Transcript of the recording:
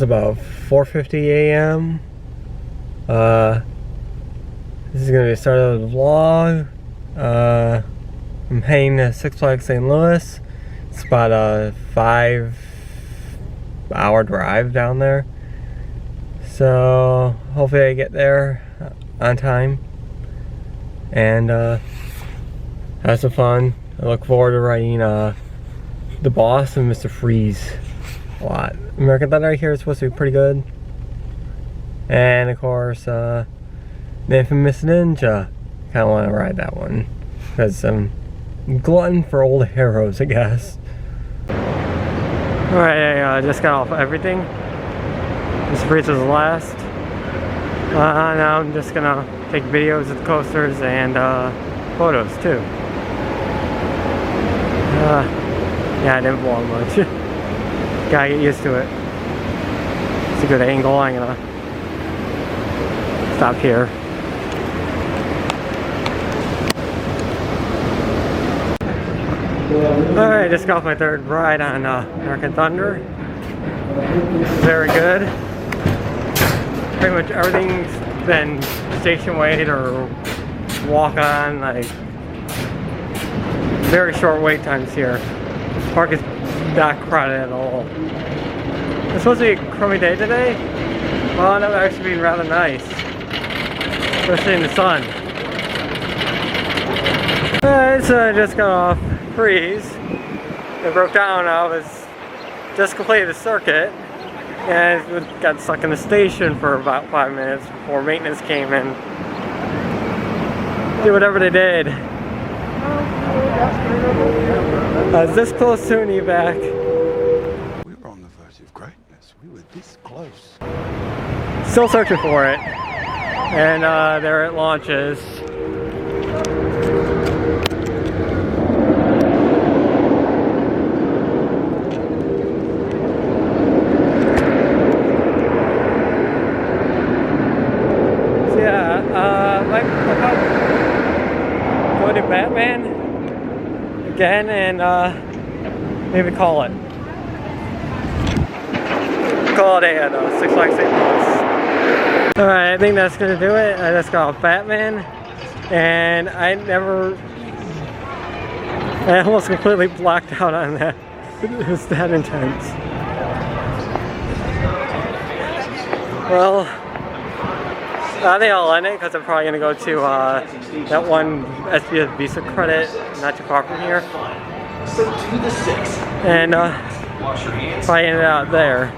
is about 4:50 a.m. This is gonna be the start of the vlog. I'm heading to Six Flags St. Louis. It's about a 5-hour drive down there. So hopefully I get there on time and have some fun. I look forward to riding the Boss and Mr. Freeze a lot. American Thunder I hear is supposed to be pretty good. And of course, the infamous Ninja. Kinda want to ride that one because I'm glutton for old arrows, I guess. Alright, I just got off everything. This Freeze was the last. Now I'm just gonna take videos of the coasters and photos too. Yeah, I didn't vlog much. Gotta get used to it. It's a good angle. I'm gonna stop here. Alright, just got off my third ride on American Thunder. Very good. Pretty much everything's been station wait or walk on, like very short wait times here. Park is not crowded at all. It's supposed to be a crummy day today. Well, that would actually be rather nice, especially in the sun. Alright, so I just got off Freeze. It broke down. I was just completed the circuit and got stuck in the station for about 5 minutes before maintenance came in. Did whatever they did. I was this close to an evac. We were on the verge of greatness. We were this close. Still searching for it. And there it launches. Go to Batman again and maybe call it a day at Six Flags St. Louis. Alright, I think that's gonna do it. I just got off Batman and I almost completely blacked out on that. It was that intense. Well, I think I'll end it because I'm probably going to go to that one SBS Visa credit not too far from here. And probably end it out there.